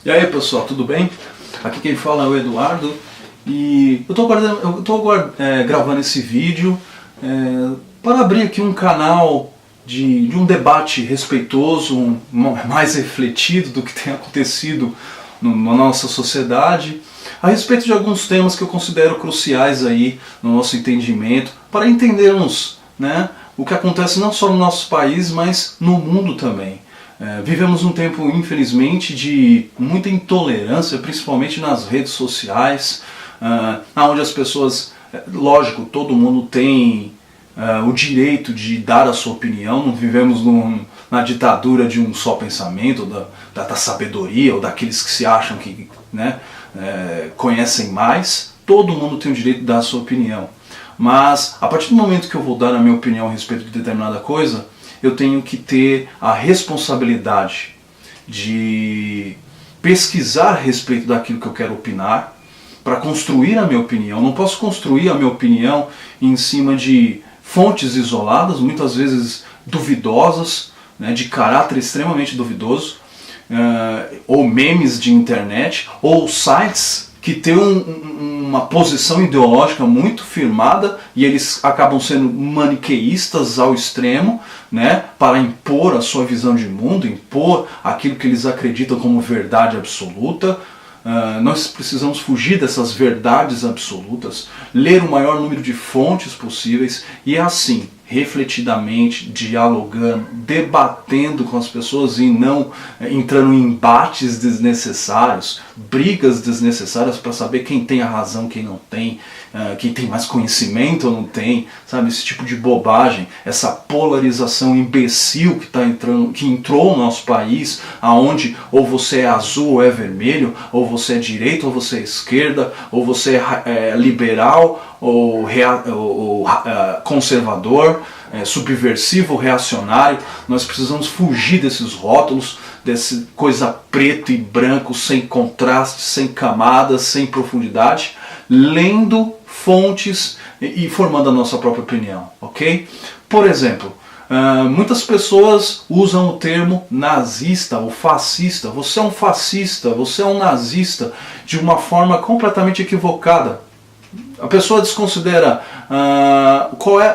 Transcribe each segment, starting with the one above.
E aí pessoal, tudo bem? Aqui quem fala é o Eduardo e eu estou gravando esse vídeo para abrir aqui um canal de um debate respeitoso, mais refletido do que tem acontecido na nossa sociedade, a respeito de alguns temas que eu considero cruciais aí no nosso entendimento, para entendermos, né, o que acontece não só no nosso país, mas no mundo também. Vivemos um tempo, infelizmente, de muita intolerância, principalmente nas redes sociais, onde as pessoas, lógico, todo mundo tem o direito de dar a sua opinião, não vivemos na ditadura de um só pensamento, da sabedoria, ou daqueles que se acham que, né, conhecem mais. Todo mundo tem o direito de dar a sua opinião. Mas, a partir do momento que eu vou dar a minha opinião a respeito de determinada coisa, eu tenho que ter a responsabilidade de pesquisar a respeito daquilo que eu quero opinar, para construir a minha opinião. Não posso construir a minha opinião em cima de fontes isoladas, muitas vezes duvidosas, né, de caráter extremamente duvidoso, ou memes de internet, ou sites que têm uma posição ideológica muito firmada e eles acabam sendo maniqueístas ao extremo, né, para impor a sua visão de mundo, impor aquilo que eles acreditam como verdade absoluta. Nós precisamos fugir dessas verdades absolutas, ler o maior número de fontes possíveis e assim, refletidamente, dialogando, debatendo com as pessoas e não entrando em embates desnecessários, brigas desnecessárias para saber quem tem a razão, quem não tem, quem tem mais conhecimento ou não tem, sabe, esse tipo de bobagem, essa polarização imbecil que entrou no nosso país, aonde ou você é azul ou é vermelho, ou você é direita ou você é esquerda, ou você é liberal ou conservador, subversivo, reacionário. Nós precisamos fugir desses rótulos, dessa coisa preto e branco, sem contraste, sem camadas, sem profundidade, lendo fontes e formando a nossa própria opinião, ok? Por exemplo, muitas pessoas usam o termo nazista ou fascista. Você é um fascista, você é um nazista, de uma forma completamente equivocada. A pessoa desconsidera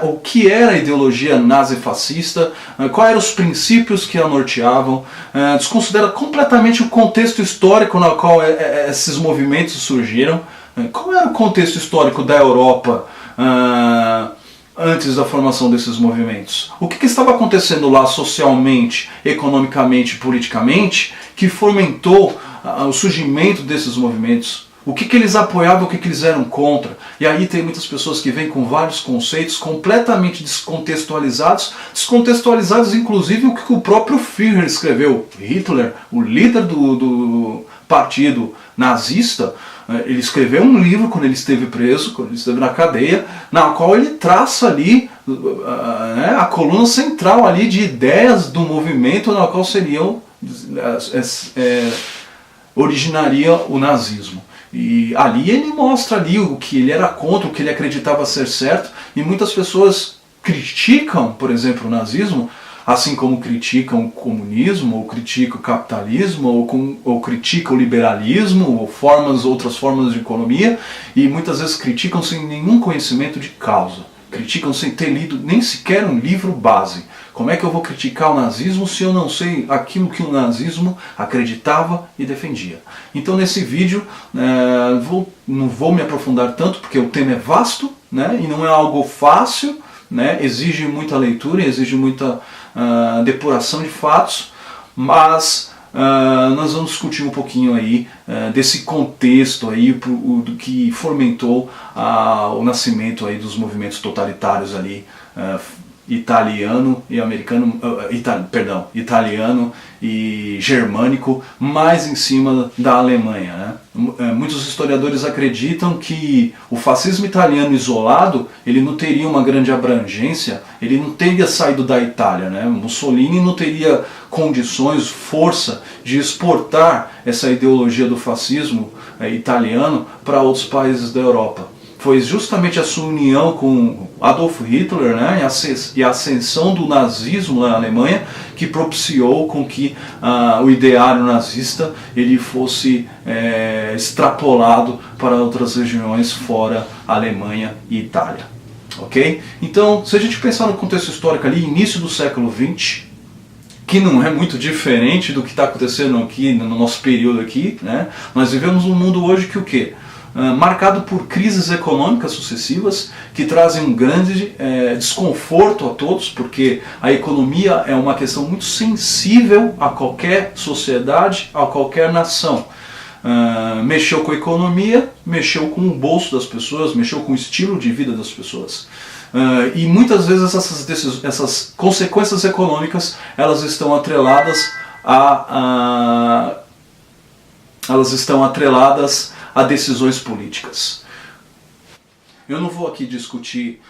o que era a ideologia nazifascista, quais eram os princípios que a norteavam, desconsidera completamente o contexto histórico no qual esses movimentos surgiram. Qual era o contexto histórico da Europa antes da formação desses movimentos? O que estava acontecendo lá socialmente, economicamente, politicamente, que fomentou o surgimento desses movimentos? O que eles apoiavam, o que eles eram contra? E aí tem muitas pessoas que vêm com vários conceitos completamente descontextualizados inclusive o que o próprio Führer escreveu. Hitler, o líder do partido nazista, ele escreveu um livro quando ele esteve preso, quando ele esteve na cadeia, na qual ele traça ali a coluna central ali de ideias do movimento na qual originaria o nazismo. E ali ele mostra ali o que ele era contra, o que ele acreditava ser certo, e muitas pessoas criticam, por exemplo, o nazismo, assim como criticam o comunismo, ou criticam o capitalismo, ou criticam o liberalismo, ou outras formas de economia, e muitas vezes criticam sem nenhum conhecimento de causa. Criticam sem ter lido nem sequer um livro base. Como é que eu vou criticar o nazismo se eu não sei aquilo que o nazismo acreditava e defendia? Então nesse vídeo não vou me aprofundar tanto, porque o tema é vasto, né, e não é algo fácil, né, exige muita leitura, exige muita depuração de fatos, mas nós vamos discutir um pouquinho aí desse contexto aí do que fomentou o nascimento aí dos movimentos totalitários ali, italiano e germânico, mais em cima da Alemanha, né? Muitos historiadores acreditam que o fascismo italiano isolado, ele não teria uma grande abrangência, ele não teria saído da Itália, né? Mussolini não teria condições, força de exportar essa ideologia do fascismo italiano para outros países da Europa. foi justamente a sua união com Adolf Hitler, né, e a ascensão do nazismo na Alemanha que propiciou com que o ideário nazista ele fosse extrapolado para outras regiões fora Alemanha e Itália. Ok? Então, se a gente pensar no contexto histórico ali, início do século XX, que não é muito diferente do que está acontecendo aqui no nosso período aqui, né? Nós vivemos um mundo hoje que o quê? Marcado por crises econômicas sucessivas que trazem um grande desconforto a todos, porque a economia é uma questão muito sensível a qualquer sociedade, a qualquer nação. Mexeu com a economia, mexeu com o bolso das pessoas, mexeu com o estilo de vida das pessoas. E muitas vezes essas consequências econômicas elas estão atreladas a decisões políticas. Eu não vou aqui discutir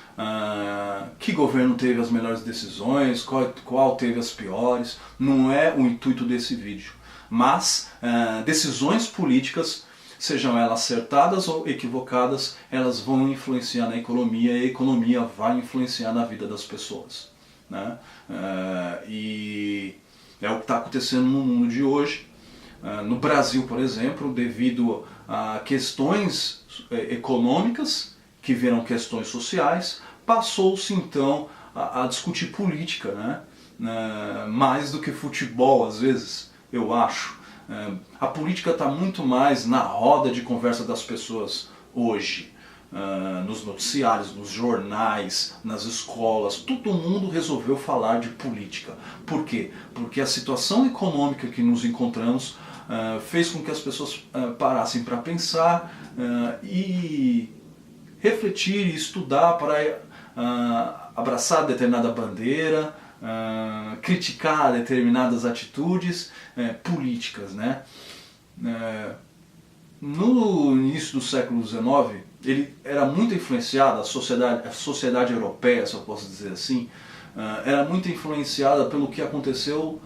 que governo teve as melhores decisões, qual teve as piores, não é o intuito desse vídeo. Mas decisões políticas, sejam elas acertadas ou equivocadas, elas vão influenciar na economia e a economia vai influenciar na vida das pessoas, né? E é o que está acontecendo no mundo de hoje. No Brasil, por exemplo, devido a questões econômicas que viram questões sociais, passou-se então a discutir política, né? Mais do que futebol, às vezes, eu acho. A política está muito mais na roda de conversa das pessoas hoje. Nos noticiários, nos jornais, nas escolas, todo mundo resolveu falar de política. Por quê? Porque a situação econômica que nos encontramos fez com que as pessoas parassem para pensar e refletir e estudar para abraçar determinada bandeira, criticar determinadas atitudes políticas, né? No início do século XIX, ele era muito influenciado, a sociedade europeia, se eu posso dizer assim, era muito influenciada pelo que aconteceu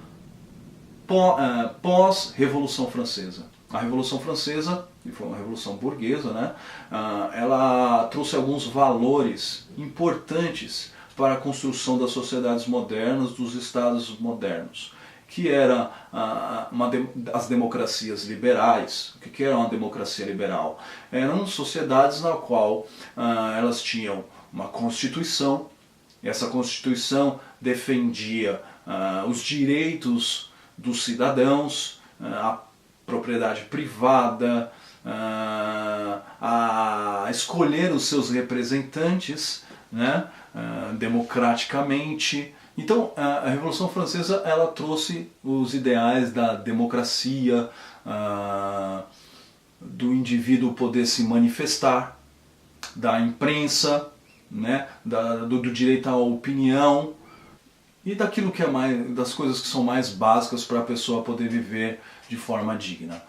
pós-Revolução Francesa. A Revolução Francesa, que foi uma revolução burguesa, né? Ela trouxe alguns valores importantes para a construção das sociedades modernas, dos estados modernos, que era as democracias liberais. O que era uma democracia liberal? Eram sociedades na qual elas tinham uma constituição, e essa constituição defendia os direitos dos cidadãos, a propriedade privada, a escolher os seus representantes, né, democraticamente. Então a Revolução Francesa ela trouxe os ideais da democracia, do indivíduo poder se manifestar, da imprensa, né, do direito à opinião e daquilo que é das coisas que são mais básicas para a pessoa poder viver de forma digna.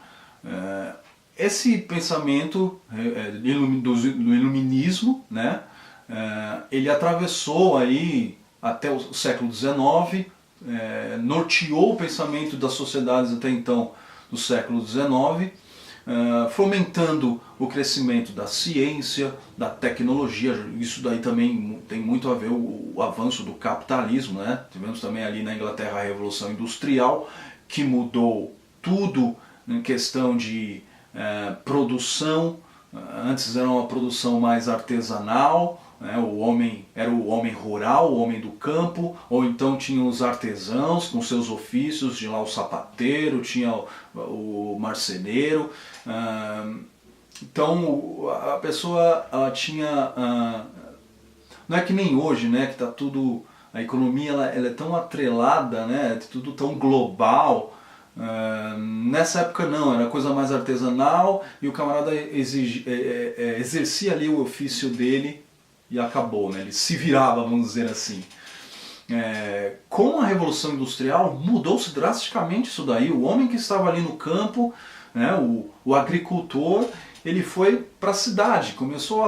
Esse pensamento do iluminismo, né, ele atravessou aí até o século XIX, norteou o pensamento das sociedades até então do século XIX, fomentando o crescimento da ciência, da tecnologia. Isso daí também tem muito a ver o avanço do capitalismo, né? Tivemos também ali na Inglaterra a Revolução Industrial, que mudou tudo em questão de produção. Antes era uma produção mais artesanal, né? O homem era o homem rural, o homem do campo, ou então tinha os artesãos com seus ofícios, tinha lá o sapateiro, tinha o marceneiro. Então a pessoa ela tinha, não é que nem hoje, né, que está tudo, a economia ela é tão atrelada, né, tudo tão global. Nessa época não, era coisa mais artesanal e o camarada exercia ali o ofício dele e acabou, né? Ele se virava, vamos dizer assim. Com a Revolução Industrial mudou-se drasticamente isso daí. O homem que estava ali no campo, né, o agricultor, ele foi para a cidade, começou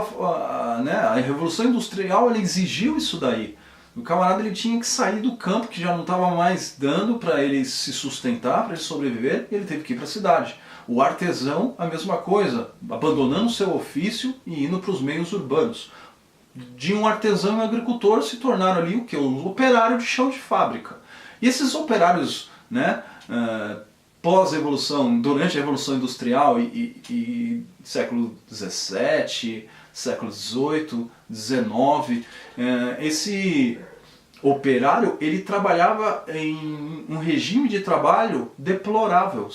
né, a Revolução Industrial ela exigiu isso daí. O camarada ele tinha que sair do campo, que já não estava mais dando para ele se sustentar, para ele sobreviver, e ele teve que ir para a cidade. O artesão, a mesma coisa, abandonando seu ofício e indo para os meios urbanos. De um artesão e um agricultor se tornaram ali o que? Um operário de chão de fábrica. E esses operários, né, pós-evolução, durante a Revolução Industrial e século XVII, século XVIII, XIX, esse operário ele trabalhava em um regime de trabalho deplorável,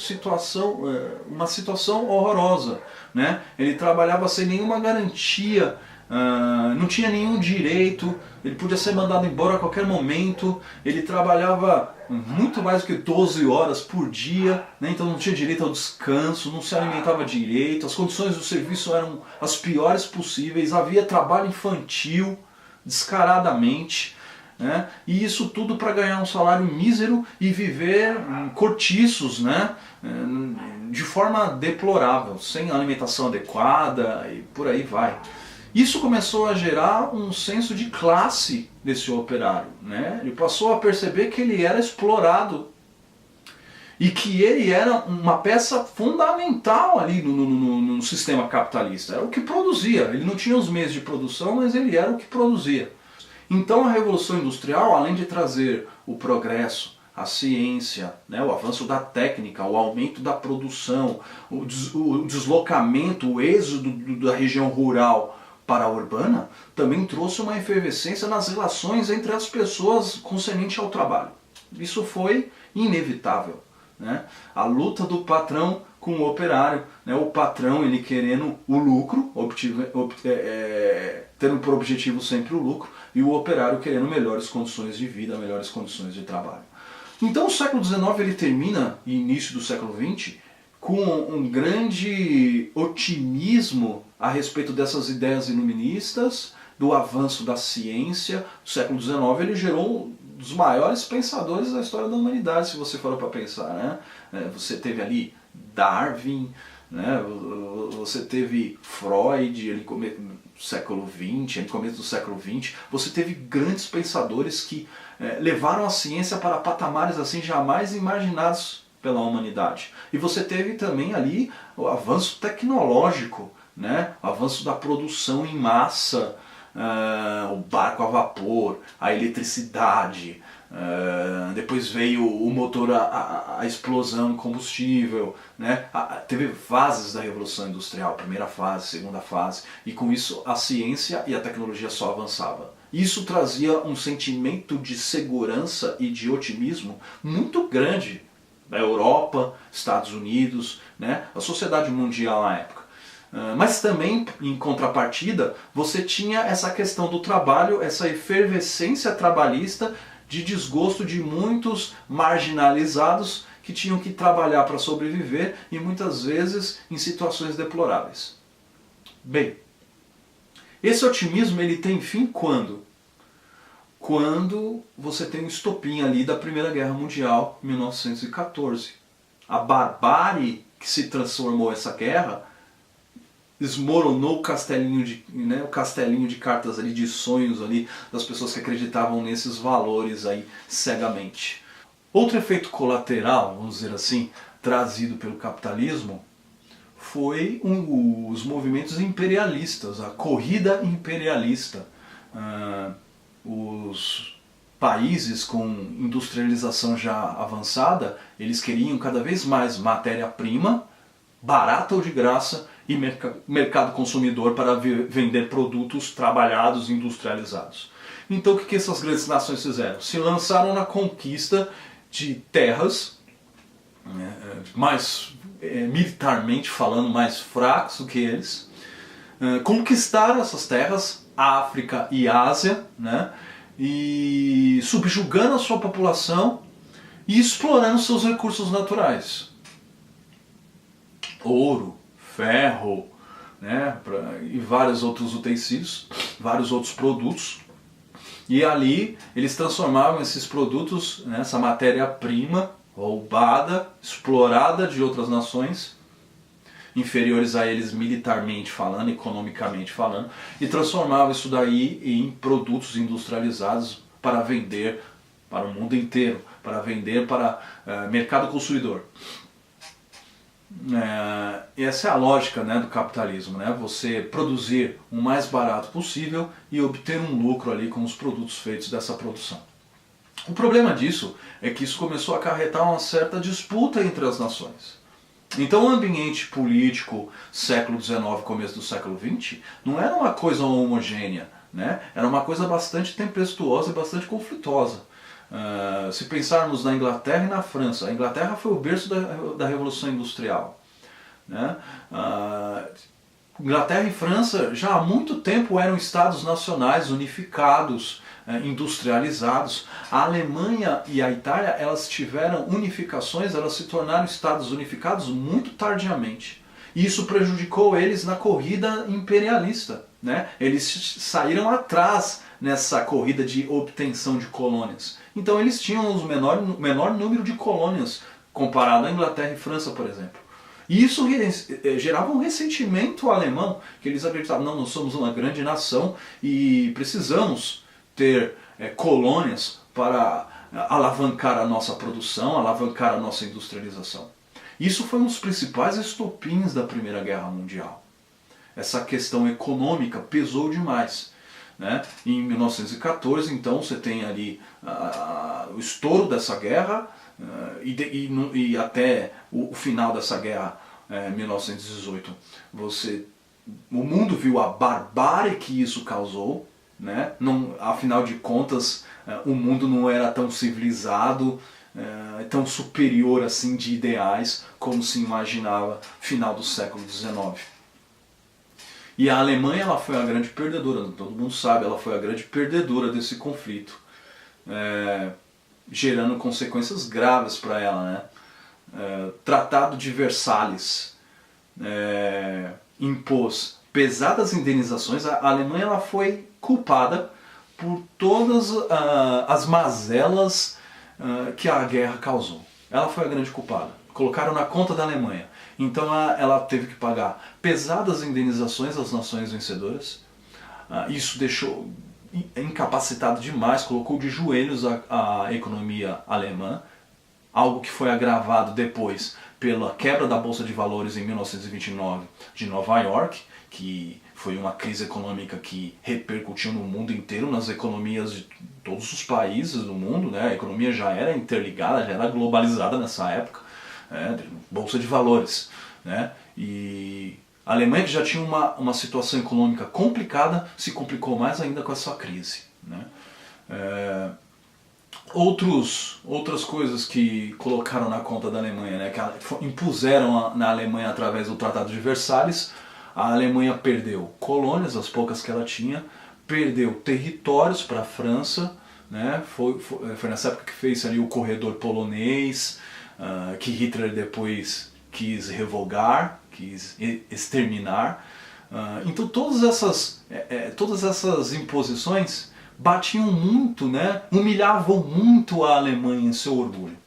uma situação horrorosa, né? Ele trabalhava sem nenhuma garantia, não tinha nenhum direito, ele podia ser mandado embora a qualquer momento, ele trabalhava muito mais do que 12 horas por dia, né? Então não tinha direito ao descanso, não se alimentava direito, as condições do serviço eram as piores possíveis, havia trabalho infantil descaradamente, né? E isso tudo para ganhar um salário mísero e viver cortiços, né? De forma deplorável, sem alimentação adequada e por aí vai. Isso começou a gerar um senso de classe desse operário, né? Ele passou a perceber que ele era explorado e que ele era uma peça fundamental ali no sistema capitalista. Era o que produzia. Ele não tinha os meios de produção, mas ele era o que produzia. Então a Revolução Industrial, além de trazer o progresso, a ciência, né, o avanço da técnica, o aumento da produção, o deslocamento, o êxodo da região rural para a urbana, também trouxe uma efervescência nas relações entre as pessoas concernente ao trabalho. Isso foi inevitável, né? A luta do patrão com o operário, né? O patrão ele querendo o lucro, tendo por objetivo sempre o lucro, e o operário querendo melhores condições de vida, melhores condições de trabalho. Então o século XIX ele termina, e início do século XX, com um grande otimismo a respeito dessas ideias iluministas, do avanço da ciência. O século XIX ele gerou um dos maiores pensadores da história da humanidade, se você for para pensar, né? Você teve ali Darwin, né? Você teve Freud ali no século XX, no começo do século XX. Você teve grandes pensadores que levaram a ciência para patamares assim jamais imaginados pela humanidade. E você teve também ali o avanço tecnológico, né? O avanço da produção em massa, o barco a vapor, a eletricidade, depois veio o motor a explosão de combustível, né? Teve fases da Revolução Industrial, primeira fase, segunda fase, e com isso a ciência e a tecnologia só avançavam. Isso trazia um sentimento de segurança e de otimismo muito grande da Europa, Estados Unidos, né? A sociedade mundial na época. Mas também, em contrapartida, você tinha essa questão do trabalho, essa efervescência trabalhista de desgosto de muitos marginalizados que tinham que trabalhar para sobreviver e muitas vezes em situações deploráveis. Bem, esse otimismo ele tem fim quando? Quando você tem um estopim ali da Primeira Guerra Mundial, em 1914. A barbárie que se transformou essa guerra desmoronou o castelinho de cartas ali, de sonhos ali, das pessoas que acreditavam nesses valores aí cegamente. Outro efeito colateral, vamos dizer assim, trazido pelo capitalismo, foi os movimentos imperialistas, a corrida imperialista. Os países com industrialização já avançada, eles queriam cada vez mais matéria-prima, barata ou de graça, e mercado consumidor para vender produtos trabalhados e industrializados. Então o que essas grandes nações fizeram? Se lançaram na conquista de terras, militarmente falando, mais fracos do que eles, conquistaram essas terras, África e Ásia, né? E subjugando a sua população e explorando seus recursos naturais. Ouro, ferro, né, e vários outros utensílios, vários outros produtos. E ali eles transformavam esses produtos, né, essa matéria-prima roubada, explorada de outras nações, inferiores a eles militarmente falando, economicamente falando, e transformavam isso daí em produtos industrializados para vender para o mundo inteiro, para vender para mercado consumidor. Essa é a lógica, né, do capitalismo, né? Você produzir o mais barato possível e obter um lucro ali com os produtos feitos dessa produção. O problema disso é que isso começou a acarretar uma certa disputa entre as nações. Então o ambiente político século XIX, começo do século XX, não era uma coisa homogênea, né? Era uma coisa bastante tempestuosa e bastante conflituosa. Se pensarmos na Inglaterra e na França, a Inglaterra foi o berço da Revolução Industrial, né? Inglaterra e França já há muito tempo eram estados nacionais unificados, industrializados. A Alemanha e a Itália, elas tiveram unificações, elas se tornaram estados unificados muito tardiamente. E isso prejudicou eles na corrida imperialista, né? Eles saíram atrás nessa corrida de obtenção de colônias. Então eles tinham o menor número de colônias comparado à Inglaterra e França, por exemplo. E isso gerava um ressentimento alemão, que eles acreditavam, não, nós somos uma grande nação e precisamos ter colônias para alavancar a nossa produção, alavancar a nossa industrialização. Isso foi um dos principais estopins da Primeira Guerra Mundial. Essa questão econômica pesou demais, né? Em 1914, então, você tem ali o estouro dessa guerra e até o final dessa guerra, 1918, o mundo viu a barbárie que isso causou, né? Não, afinal de contas, o mundo não era tão civilizado, tão superior assim de ideais como se imaginava final do século XIX. E a Alemanha, ela foi a grande perdedora, todo mundo sabe, ela foi a grande perdedora desse conflito, gerando consequências graves para ela, né? Tratado de Versalhes impôs pesadas indenizações. A Alemanha, ela foi culpada por todas as mazelas que a guerra causou. Ela foi a grande culpada. Colocaram na conta da Alemanha. Então ela teve que pagar pesadas indenizações às nações vencedoras. Isso deixou incapacitado demais, colocou de joelhos a economia alemã. Algo que foi agravado depois pela quebra da Bolsa de Valores em 1929 de Nova York, que foi uma crise econômica que repercutiu no mundo inteiro, nas economias de todos os países do mundo, né? A economia já era interligada, já era globalizada nessa época, Bolsa de Valores, né? E a Alemanha, que já tinha uma situação econômica complicada, se complicou mais ainda com essa crise, né? Outras coisas que colocaram na conta da Alemanha, né, que impuseram na Alemanha através do Tratado de Versalhes. A Alemanha perdeu colônias, as poucas que ela tinha, perdeu territórios para a França, né, foi nessa época que fez ali o corredor polonês, que Hitler depois quis revogar, quis exterminar. Então todas essas imposições batiam muito, né, humilhavam muito a Alemanha em seu orgulho.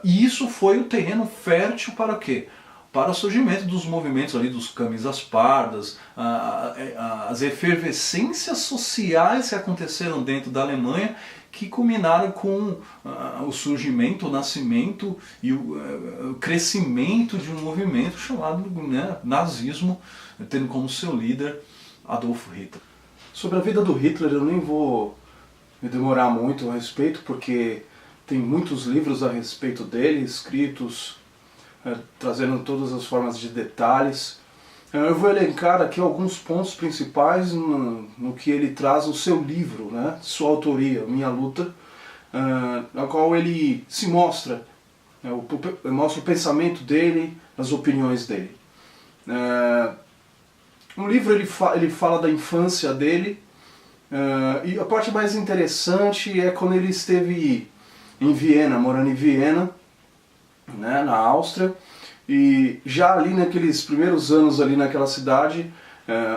E isso foi o terreno fértil para o quê? Para o surgimento dos movimentos ali dos camisas pardas, as efervescências sociais que aconteceram dentro da Alemanha, que culminaram com o surgimento, o nascimento e o crescimento de um movimento chamado, né, nazismo, tendo como seu líder Adolf Hitler. Sobre a vida do Hitler eu nem vou me demorar muito a respeito, porque tem muitos livros a respeito dele, escritos, trazendo todas as formas de detalhes. Eu vou elencar aqui alguns pontos principais no que ele traz no seu livro, né, sua autoria, Minha Luta, na qual ele se mostra, mostra o pensamento dele, as opiniões dele. No livro ele fala da infância dele, e a parte mais interessante é quando ele esteve em Viena, morando em Viena, né, na Áustria, e já ali naqueles primeiros anos ali naquela cidade,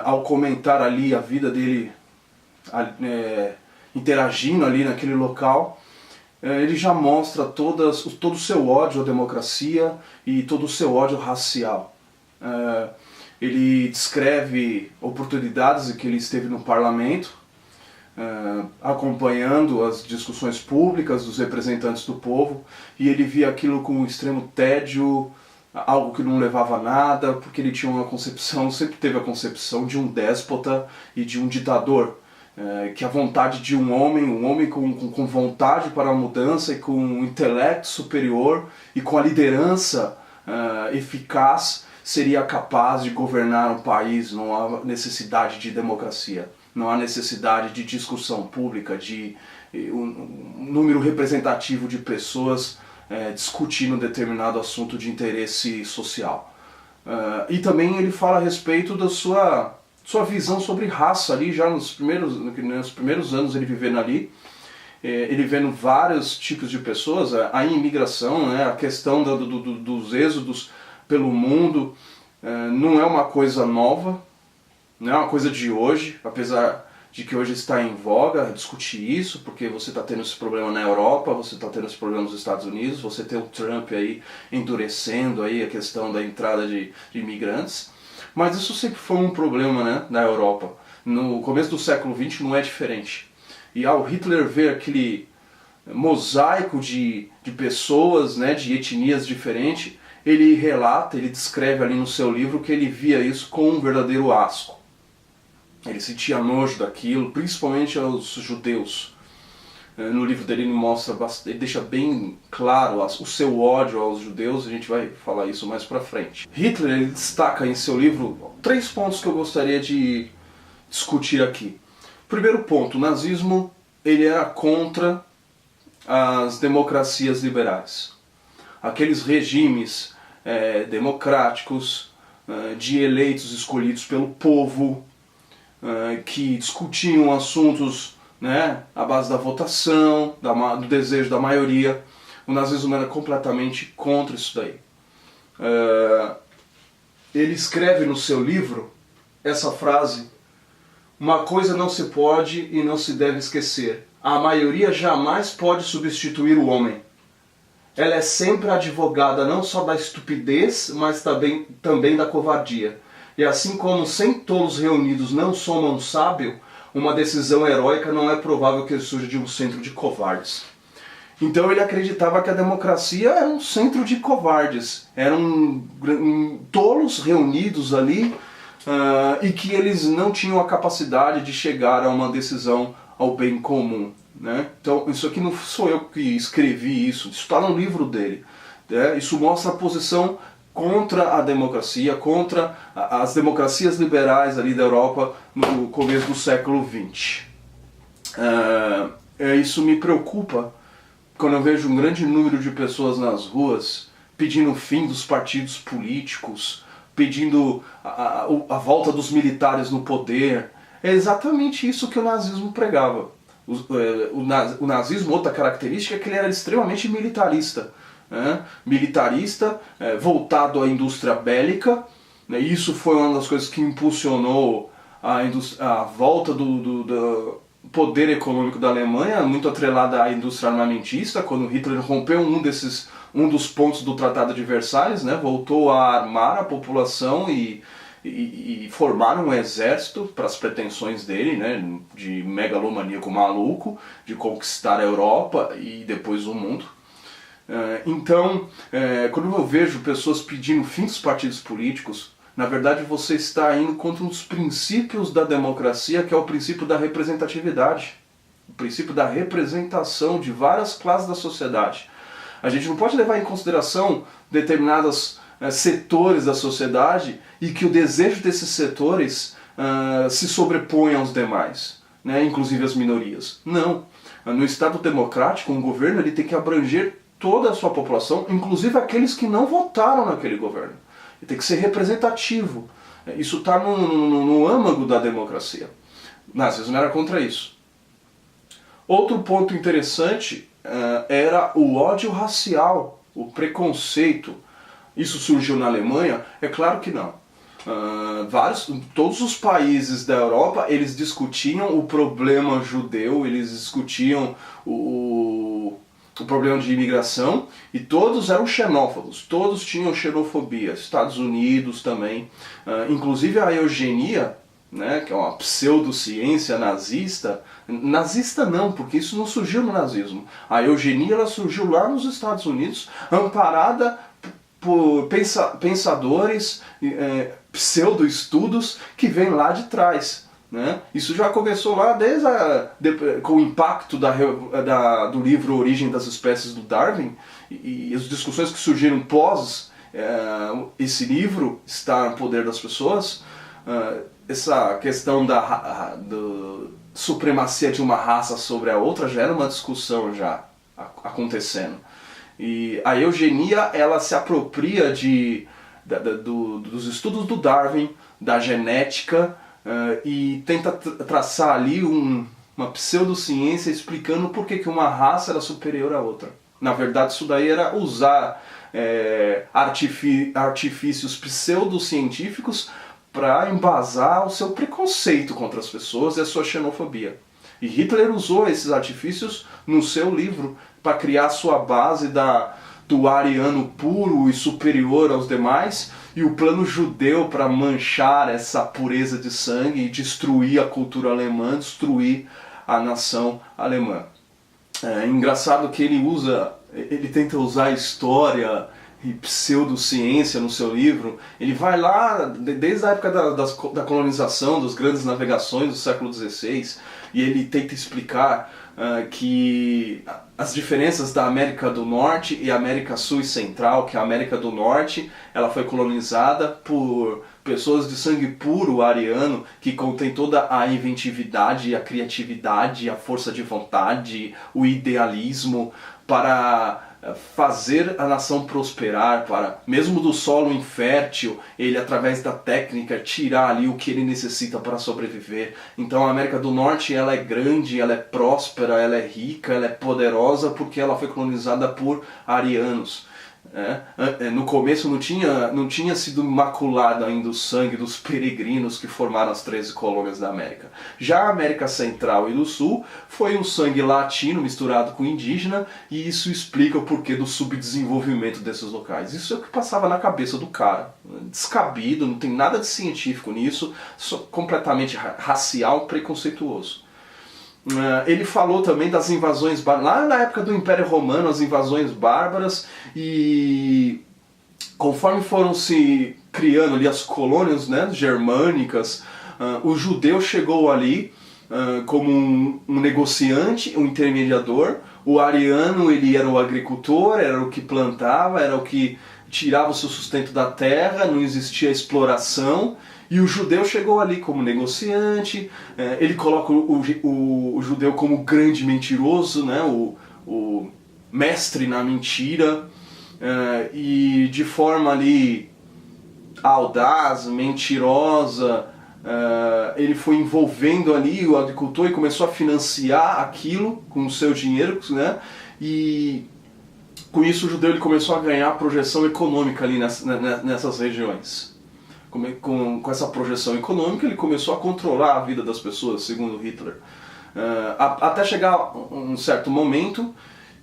ao comentar ali a vida dele, interagindo ali naquele local, ele já mostra todo o seu ódio à democracia e todo o seu ódio racial. Ele descreve oportunidades em que ele esteve no parlamento, acompanhando as discussões públicas dos representantes do povo, e ele via aquilo com um extremo tédio, algo que não levava a nada, porque ele tinha uma concepção, sempre teve a concepção de um déspota e de um ditador, que a vontade de um homem com vontade para a mudança e com um intelecto superior e com a liderança eficaz, seria capaz de governar um país. Não há necessidade de democracia, não há necessidade de discussão pública, de um número representativo de pessoas discutindo um determinado assunto de interesse social. E também ele fala a respeito da sua visão sobre raça ali, já nos primeiros anos ele vivendo ali, ele vendo vários tipos de pessoas, a imigração, né, a questão dos êxodos pelo mundo, não é uma coisa nova, não é uma coisa de hoje, apesar de que hoje está em voga discutir isso, porque você está tendo esse problema na Europa, você está tendo esse problema nos Estados Unidos, você tem o Trump aí endurecendo aí a questão da entrada de imigrantes, mas isso sempre foi um problema, né, na Europa. No começo do século XX não é diferente. E ao Hitler ver aquele mosaico de pessoas, né, de etnias diferentes, ele relata, ele descreve ali no seu livro que ele via isso com um verdadeiro asco. Ele sentia nojo daquilo, principalmente aos judeus. No livro dele ele mostra bastante, ele deixa bem claro o seu ódio aos judeus, a gente vai falar isso mais pra frente. Hitler ele destaca em seu livro 3 pontos que eu gostaria de discutir aqui. Primeiro ponto, o nazismo ele era contra as democracias liberais. Aqueles regimes democráticos, de eleitos escolhidos pelo povo, que discutiam assuntos, né, à base da votação, do desejo da maioria. O nazismo era completamente contra isso daí. Ele escreve no seu livro essa frase: uma coisa não se pode e não se deve esquecer: a maioria jamais pode substituir o homem. Ela é sempre advogada não só da estupidez, mas também da covardia. E assim como 100 tolos reunidos não somam um sábio, uma decisão heróica não é provável que surja de um centro de covardes. Então ele acreditava que a democracia era um centro de covardes, eram tolos reunidos ali, e que eles não tinham a capacidade de chegar a uma decisão ao bem comum. Né? Então isso aqui não sou eu que escrevi isso está no livro dele. Isso mostra a posição contra a democracia, contra as democracias liberais ali da Europa no começo do século XX. Isso me preocupa quando eu vejo um grande número de pessoas nas ruas pedindo o fim dos partidos políticos, pedindo a volta dos militares no poder. É exatamente isso que o nazismo pregava. O nazismo, outra característica, é que ele era extremamente militarista. Militarista, voltado à indústria bélica. Isso foi uma das coisas que impulsionou a volta do poder econômico da Alemanha, muito atrelada à indústria armamentista, quando Hitler rompeu um dos pontos do Tratado de Versalhes, né, voltou a armar a população e formar um exército para as pretensões dele, né, de megalomaníaco maluco, de conquistar a Europa e depois o mundo. Então, quando eu vejo pessoas pedindo fim dos partidos políticos, na verdade você está indo contra um dos princípios da democracia, que é o princípio da representatividade, o princípio da representação de várias classes da sociedade. A gente não pode levar em consideração determinados setores da sociedade e que o desejo desses setores se sobrepõe aos demais, né, inclusive as minorias. Não. No Estado democrático, um governo ele tem que abranger toda a sua população, inclusive aqueles que não votaram naquele governo. Ele tem que ser representativo. Isso está no âmago da democracia. O nazismo era contra isso. Outro ponto interessante era o ódio racial, o preconceito. Isso surgiu na Alemanha? É claro que não. Todos os países da Europa, eles discutiam o problema judeu, eles discutiam o problema de imigração, e todos eram xenófobos, todos tinham xenofobia. Estados Unidos também. Inclusive a eugenia, né, que é uma pseudociência nazista. Nazista não, porque isso não surgiu no nazismo. A eugenia ela surgiu lá nos Estados Unidos, amparada por pensadores, pseudo-estudos que vêm lá de trás. Né? Isso já começou lá com o impacto do livro Origem das Espécies do Darwin e as discussões que surgiram pós esse livro estar no poder das pessoas. Essa questão da supremacia de uma raça sobre a outra já era uma discussão já acontecendo. E a eugenia ela se apropria dos estudos do Darwin, da genética, e tenta traçar ali uma pseudociência explicando por que uma raça era superior à outra. Na verdade, isso daí era usar artifícios pseudocientíficos para embasar o seu preconceito contra as pessoas e a sua xenofobia. E Hitler usou esses artifícios no seu livro para criar a sua base do ariano puro e superior aos demais, e o plano judeu para manchar essa pureza de sangue e destruir a cultura alemã, destruir a nação alemã. É engraçado que ele tenta usar a história e pseudociência no seu livro. Ele vai lá desde a época da colonização, das grandes navegações do século XVI, e ele tenta explicar que as diferenças da América do Norte e América Sul e Central, que a América do Norte ela foi colonizada por pessoas de sangue puro ariano, que contém toda a inventividade, a criatividade, a força de vontade, o idealismo para fazer a nação prosperar, para, mesmo do solo infértil, ele através da técnica tirar ali o que ele necessita para sobreviver. Então a América do Norte ela é grande, ela é próspera, ela é rica, ela é poderosa porque ela foi colonizada por arianos. No começo não tinha sido maculado ainda o sangue dos peregrinos que formaram as 13 colônias da América. Já a América Central e do Sul foi um sangue latino misturado com indígena, e isso explica o porquê do subdesenvolvimento desses locais. Isso é o que passava na cabeça do cara. Descabido, não tem nada de científico nisso, completamente racial, preconceituoso. Ele falou também das invasões lá na época do Império Romano, as invasões bárbaras, e conforme foram se criando ali as colônias, né, germânicas, o judeu chegou ali como um negociante, um intermediador. O ariano ele era o agricultor, era o que plantava, era o que tirava o seu sustento da terra, não existia exploração. E o judeu chegou ali como negociante. Ele coloca o judeu como grande mentiroso, né? o mestre na mentira, e de forma ali audaz, mentirosa, ele foi envolvendo ali o agricultor e começou a financiar aquilo com o seu dinheiro, né? E com isso o judeu ele começou a ganhar projeção econômica ali nessas regiões. Com essa projeção econômica ele começou a controlar a vida das pessoas, segundo Hitler. Até chegar um certo momento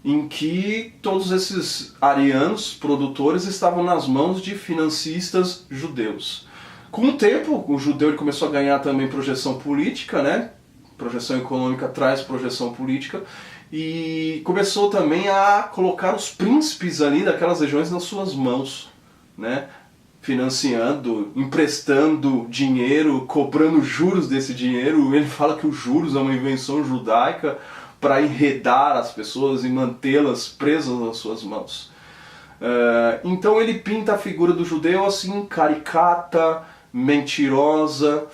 em que todos esses arianos produtores estavam nas mãos de financistas judeus. Com o tempo, o judeu ele começou a ganhar também projeção política, né? Projeção econômica traz projeção política, e começou também a colocar os príncipes ali daquelas regiões nas suas mãos, né? Financiando, emprestando dinheiro, cobrando juros desse dinheiro. Ele fala que os juros é uma invenção judaica para enredar as pessoas e mantê-las presas nas suas mãos. Então ele pinta a figura do judeu assim, caricata, mentirosa,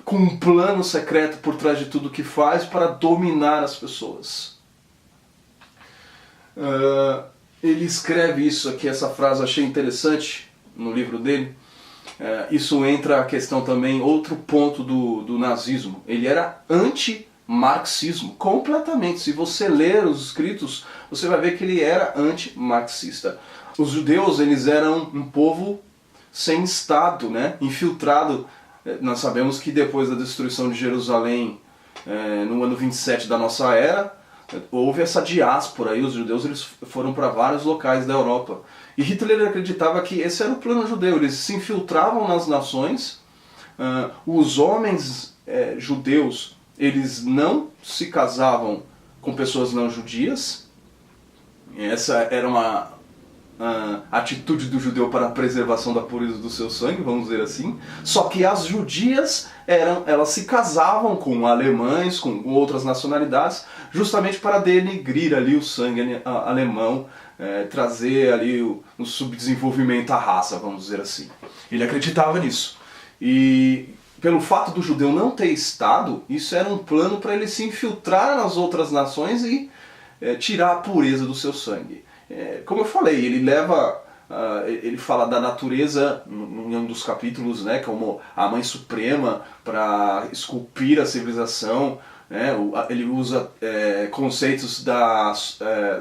com um plano secreto por trás de tudo que faz para dominar as pessoas. Ele escreve isso aqui, essa frase achei interessante no livro dele. Isso entra a questão também, outro ponto do nazismo. Ele era anti-marxismo, completamente. Se você ler os escritos, você vai ver que ele era anti-marxista. Os judeus, eles eram um povo sem Estado, né? Infiltrado. Nós sabemos que depois da destruição de Jerusalém, no ano 27 da nossa era, houve essa diáspora, e os judeus eles foram para vários locais da Europa. E Hitler acreditava que esse era o plano judeu. Eles se infiltravam nas nações Os homens judeus, eles não se casavam com pessoas não judias. Essa era uma atitude do judeu para a preservação da pureza do seu sangue, vamos dizer assim. Só que as judias, elas se casavam com alemães, com outras nacionalidades, justamente para denegrir ali o sangue alemão, trazer ali um subdesenvolvimento à raça, vamos dizer assim. Ele acreditava nisso. E pelo fato do judeu não ter Estado, isso era um plano para ele se infiltrar nas outras nações e tirar a pureza do seu sangue. Como eu falei, ele fala da natureza em um dos capítulos, né, como a mãe suprema para esculpir a civilização, né, ele usa conceitos da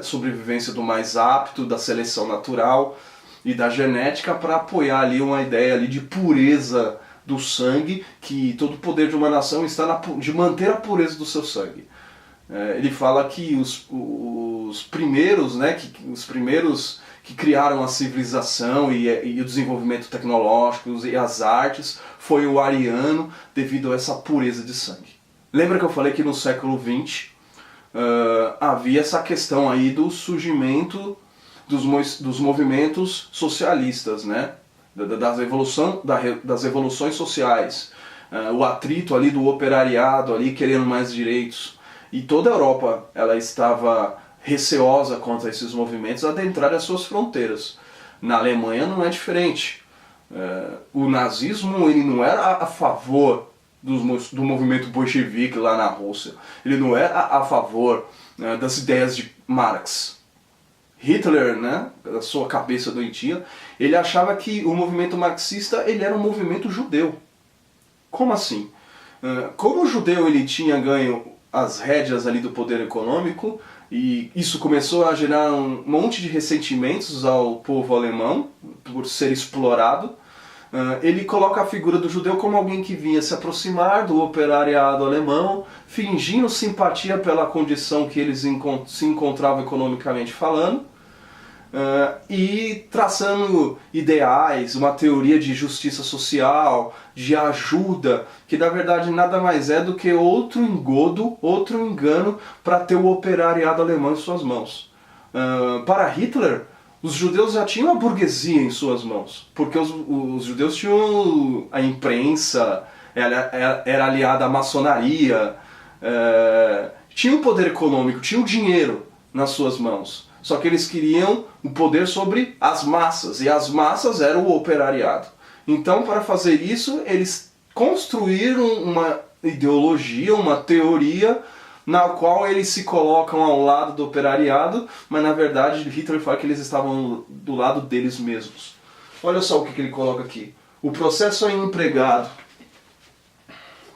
sobrevivência do mais apto, da seleção natural e da genética para apoiar ali uma ideia ali de pureza do sangue, que todo o poder de uma nação está de manter a pureza do seu sangue. Ele fala que os primeiros, né, os primeiros que criaram a civilização e o desenvolvimento tecnológico e as artes foi o ariano, devido a essa pureza de sangue. Lembra que eu falei que no século XX havia essa questão aí do surgimento dos movimentos socialistas, né, das revoluções sociais, o atrito ali do operariado ali querendo mais direitos. E toda a Europa ela estava receosa contra esses movimentos adentrarem as suas fronteiras. Na Alemanha não é diferente. O nazismo ele não era a favor do movimento bolchevique lá na Rússia. Ele não era a favor das ideias de Marx. Hitler, né, da sua cabeça doentia, ele achava que o movimento marxista ele era um movimento judeu. Como assim? Como o judeu ele tinha ganho as rédeas ali do poder econômico, e isso começou a gerar um monte de ressentimentos ao povo alemão por ser explorado, ele coloca a figura do judeu como alguém que vinha se aproximar do operariado alemão, fingindo simpatia pela condição que eles se encontravam economicamente falando, e traçando ideais, uma teoria de justiça social, de ajuda, que na verdade nada mais é do que outro engodo, outro engano para ter o operariado alemão em suas mãos. Para Hitler, os judeus já tinham a burguesia em suas mãos, porque os judeus tinham a imprensa, era aliada à maçonaria, tinha o poder econômico, tinha o dinheiro nas suas mãos. Só que eles queriam o poder sobre as massas, e as massas eram o operariado. Então, para fazer isso, eles construíram uma ideologia, uma teoria, na qual eles se colocam ao lado do operariado, mas na verdade Hitler fala que eles estavam do lado deles mesmos. Olha só o que ele coloca aqui. O processo empregado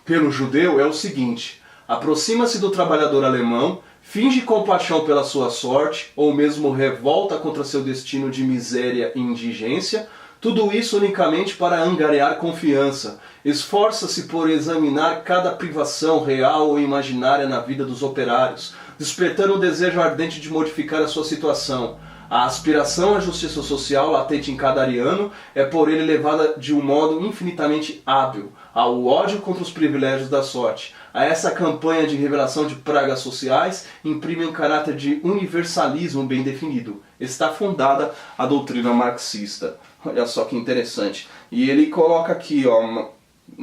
pelo judeu é o seguinte: aproxima-se do trabalhador alemão, finge compaixão pela sua sorte, ou mesmo revolta contra seu destino de miséria e indigência, tudo isso unicamente para angariar confiança. Esforça-se por examinar cada privação real ou imaginária na vida dos operários, despertando o desejo ardente de modificar a sua situação. A aspiração à justiça social latente em cada ariano é por ele levada de um modo infinitamente hábil ao ódio contra os privilégios da sorte. A essa campanha de revelação de pragas sociais imprime um caráter de universalismo bem definido. Está fundada a doutrina marxista. Olha só que interessante. E ele coloca aqui, ó,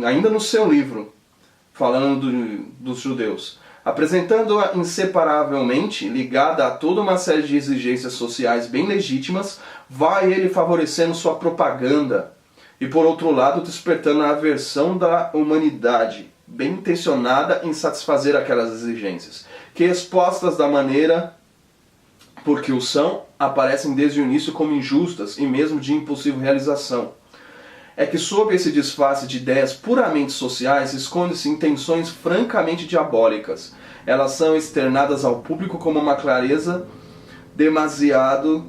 ainda no seu livro, falando dos judeus, apresentando-a inseparavelmente ligada a toda uma série de exigências sociais bem legítimas, vai ele favorecendo sua propaganda e, por outro lado, despertando a aversão da humanidade, bem intencionada em satisfazer aquelas exigências, que expostas da maneira porque o são, aparecem desde o início como injustas e mesmo de impossível realização. É que sob esse disfarce de ideias puramente sociais esconde-se intenções francamente diabólicas. Elas são externadas ao público como uma clareza demasiado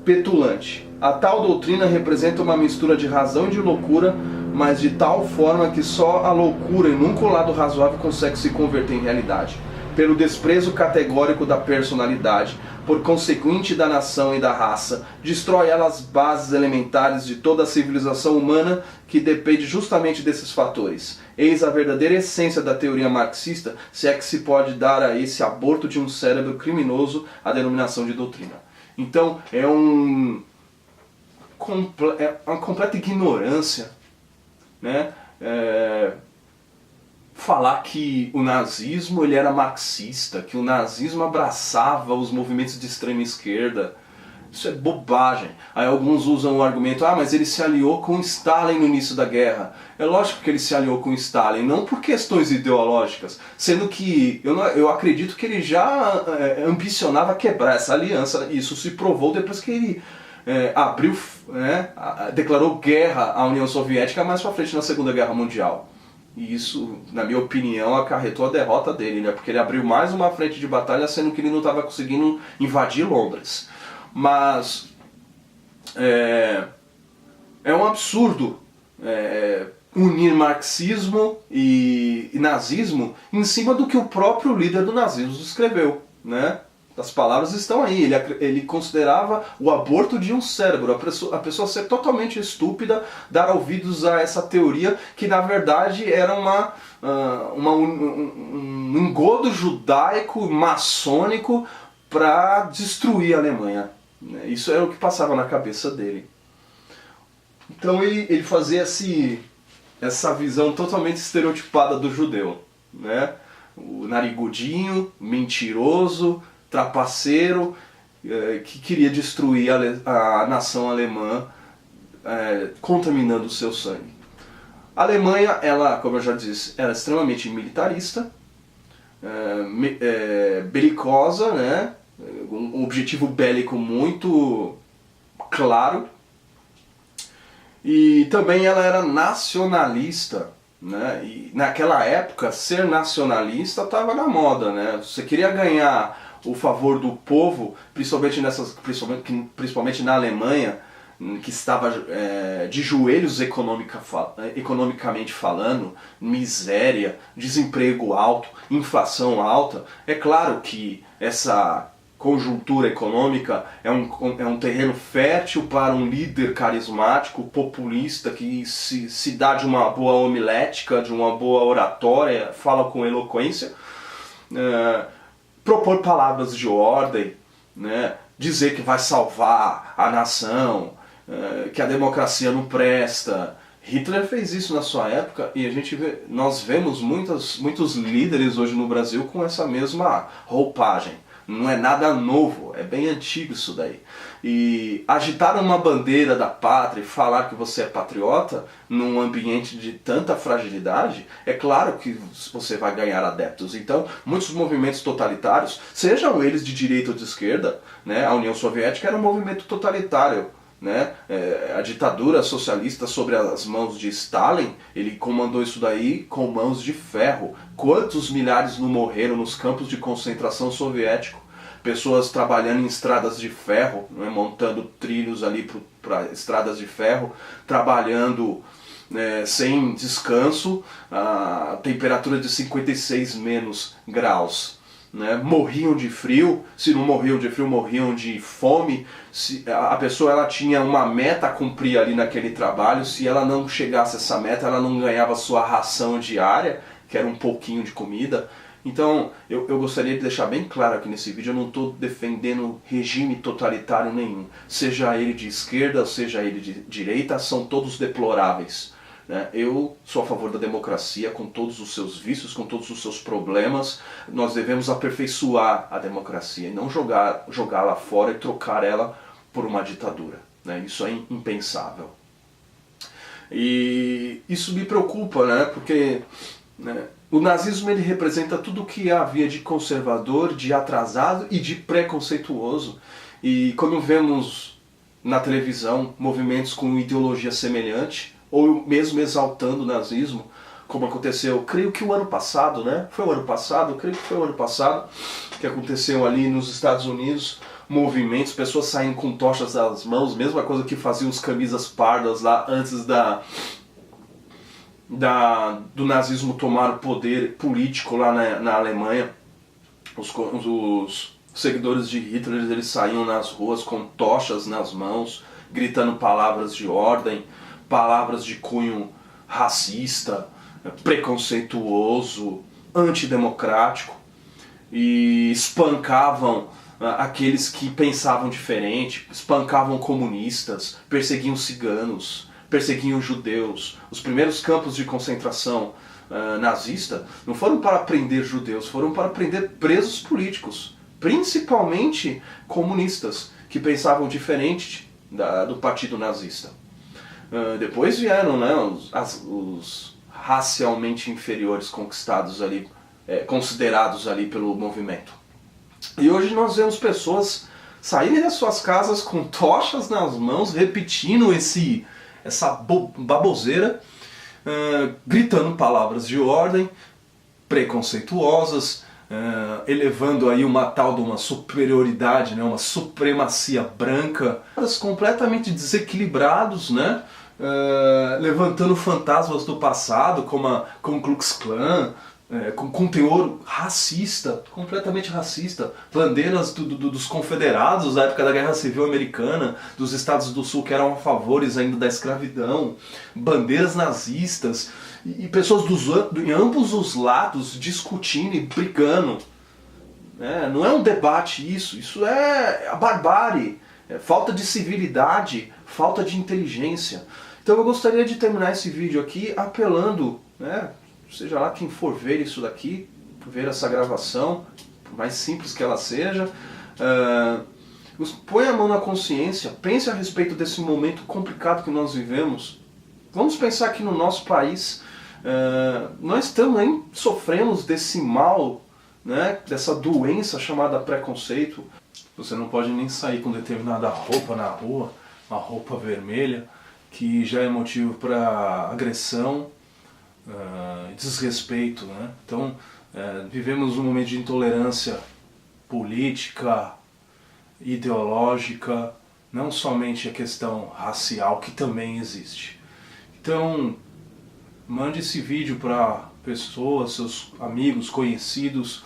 petulante. A tal doutrina representa uma mistura de razão e de loucura, mas de tal forma que só a loucura e nunca o lado razoável consegue se converter em realidade. pelo desprezo categórico da personalidade, por consequente da nação e da raça, destrói ela as bases elementares de toda a civilização humana que depende justamente desses fatores. Eis a verdadeira essência da teoria marxista, se é que se pode dar a esse aborto de um cérebro criminoso a denominação de doutrina. Então é uma completa ignorância, né? Falar que o nazismo ele era marxista, que o nazismo abraçava os movimentos de extrema esquerda. Isso é bobagem. Aí alguns usam o argumento, mas ele se aliou com Stalin no início da guerra. É lógico que ele se aliou com Stalin, não por questões ideológicas, sendo que eu acredito que ele já ambicionava quebrar essa aliança. Isso se provou depois que ele declarou guerra à União Soviética mais pra frente na Segunda Guerra Mundial. E isso, na minha opinião, acarretou a derrota dele, né? Porque ele abriu mais uma frente de batalha, sendo que ele não estava conseguindo invadir Londres. Mas é um absurdo unir marxismo e nazismo em cima do que o próprio líder do nazismo escreveu, né? As palavras estão aí. Ele considerava o aborto de um cérebro, a pessoa ser totalmente estúpida, dar ouvidos a essa teoria que na verdade era um engodo judaico, maçônico para destruir a Alemanha. Isso era o que passava na cabeça dele. Então ele fazia essa visão totalmente estereotipada do judeu, né? O narigudinho, mentiroso, trapaceiro, que queria destruir a nação alemã, contaminando o seu sangue. A Alemanha, ela, como eu já disse, era extremamente militarista, belicosa, né? Um objetivo bélico muito claro, e também ela era nacionalista, né? E naquela época ser nacionalista estava na moda, né? Você queria ganhar o favor do povo, principalmente na Alemanha, que estava de joelhos economicamente falando, miséria, desemprego alto, inflação alta. É claro que essa conjuntura econômica é um terreno fértil para um líder carismático, populista, que se dá de uma boa homilética, de uma boa oratória, fala com eloquência, propor palavras de ordem, né, dizer que vai salvar a nação, que a democracia não presta. Hitler fez isso na sua época e nós vemos muitos líderes hoje no Brasil com essa mesma roupagem. Não é nada novo, é bem antigo isso daí. E agitar uma bandeira da pátria e falar que você é patriota num ambiente de tanta fragilidade, é claro que você vai ganhar adeptos. Então, muitos movimentos totalitários, sejam eles de direita ou de esquerda, né? A União Soviética era um movimento totalitário, né? A ditadura socialista sobre as mãos de Stalin, ele comandou isso daí com mãos de ferro. Quantos milhares não morreram nos campos de concentração soviético? Pessoas trabalhando em estradas de ferro, né, montando trilhos ali para estradas de ferro, trabalhando sem descanso, a temperatura de 56 menos graus. Né, morriam de frio, se não morriam de frio, morriam de fome. A pessoa ela tinha uma meta a cumprir ali naquele trabalho, se ela não chegasse a essa meta, ela não ganhava sua ração diária, que era um pouquinho de comida. Então eu gostaria de deixar bem claro aqui nesse vídeo, eu não estou defendendo regime totalitário nenhum, seja ele de esquerda, seja ele de direita, são todos deploráveis. Eu sou a favor da democracia, com todos os seus vícios, com todos os seus problemas. Nós devemos aperfeiçoar a democracia e não jogá-la fora e trocar ela por uma ditadura. Isso é impensável. E isso me preocupa, porque o nazismo ele representa tudo o que havia de conservador, de atrasado e de preconceituoso. E como vemos na televisão, movimentos com ideologia semelhante, ou mesmo exaltando o nazismo, como aconteceu, creio que o ano passado, Foi o ano passado? Creio que foi o ano passado que aconteceu ali nos Estados Unidos, movimentos, pessoas saindo com tochas nas mãos, mesma coisa que faziam os camisas pardas lá antes do nazismo tomar o poder político lá na Alemanha. Os seguidores de Hitler, eles saíam nas ruas com tochas nas mãos, gritando palavras de ordem, palavras de cunho racista, preconceituoso, antidemocrático, e espancavam aqueles que pensavam diferente, espancavam comunistas, perseguiam ciganos, perseguiam judeus. Os primeiros campos de concentração nazista não foram para prender judeus, foram para prender presos políticos, principalmente comunistas, que pensavam diferente do partido nazista. Depois vieram, né, os racialmente inferiores conquistados ali, considerados ali pelo movimento. E hoje nós vemos pessoas saírem das suas casas com tochas nas mãos, repetindo essa baboseira, gritando palavras de ordem, preconceituosas, elevando aí uma tal de uma superioridade, né, uma supremacia branca, completamente desequilibrados, né, levantando fantasmas do passado, como a Ku Klux Klan, com teor racista, completamente racista, bandeiras dos confederados da época da Guerra Civil Americana, dos Estados do Sul que eram a favores ainda da escravidão, bandeiras nazistas, e pessoas em ambos os lados discutindo e brigando. Não é um debate isso é a barbárie, falta de civilidade, falta de inteligência. Então eu gostaria de terminar esse vídeo aqui apelando, né, seja lá quem for ver isso daqui, ver essa gravação, por mais simples que ela seja, põe a mão na consciência, pense a respeito desse momento complicado que nós vivemos. Vamos pensar que no nosso país nós também sofremos desse mal, né, dessa doença chamada preconceito. Você não pode nem sair com determinada roupa na rua, uma roupa vermelha, que já é motivo para agressão, desrespeito, né? Então, vivemos um momento de intolerância política, ideológica, não somente a questão racial, que também existe. Então, mande esse vídeo para pessoas, seus amigos, conhecidos,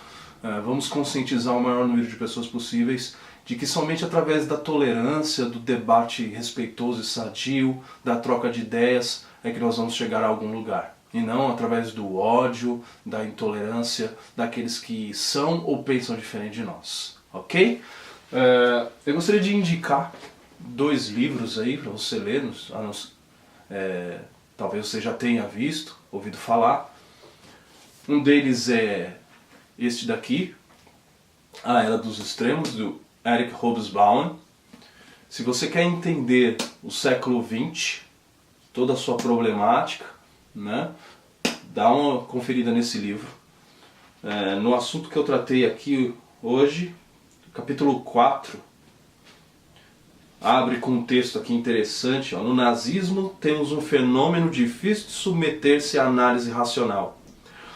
vamos conscientizar o maior número de pessoas possíveis de que somente através da tolerância, do debate respeitoso e sadio, da troca de ideias, é que nós vamos chegar a algum lugar. E não através do ódio, da intolerância, daqueles que são ou pensam diferente de nós. Ok? Eu gostaria de indicar 2 livros aí para você ler, talvez você já tenha visto, ouvido falar. Um deles é este daqui, A Era dos Extremos, do Eric Hobsbawm. Se você quer entender o século XX, toda a sua problemática, né, dá uma conferida nesse livro. No assunto que eu tratei aqui hoje, capítulo 4, abre com um texto aqui interessante. No nazismo temos um fenômeno difícil de submeter-se à análise racional.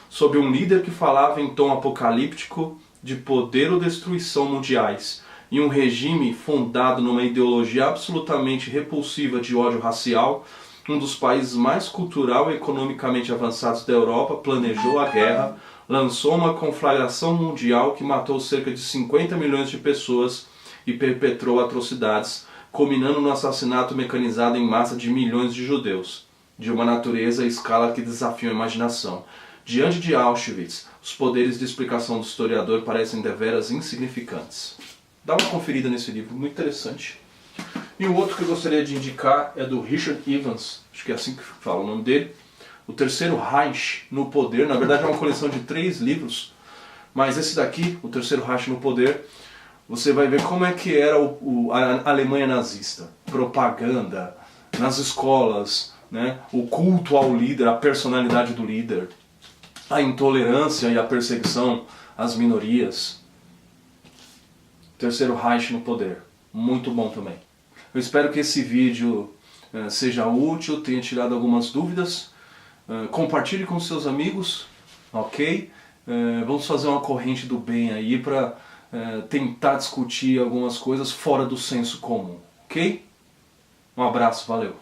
Sob um líder que falava em tom apocalíptico de poder ou destruição mundiais, e um regime fundado numa ideologia absolutamente repulsiva de ódio racial, um dos países mais cultural e economicamente avançados da Europa planejou a guerra, lançou uma conflagração mundial que matou cerca de 50 milhões de pessoas e perpetrou atrocidades, culminando no assassinato mecanizado em massa de milhões de judeus, de uma natureza e escala que desafiam a imaginação. Diante de Auschwitz, os poderes de explicação do historiador parecem deveras insignificantes. Dá uma conferida nesse livro, muito interessante. E o outro que eu gostaria de indicar é do Richard Evans, acho que é assim que fala o nome dele. O Terceiro Reich no Poder, na verdade é uma coleção de 3 livros, mas esse daqui, O Terceiro Reich no Poder, você vai ver como é que era a Alemanha nazista. Propaganda, nas escolas, né, o culto ao líder, a personalidade do líder, a intolerância e a perseguição às minorias. Terceiro Reich no Poder, muito bom também. Eu espero que esse vídeo seja útil, tenha tirado algumas dúvidas. Compartilhe com seus amigos, ok? Vamos fazer uma corrente do bem aí para tentar discutir algumas coisas fora do senso comum, ok? Um abraço, valeu!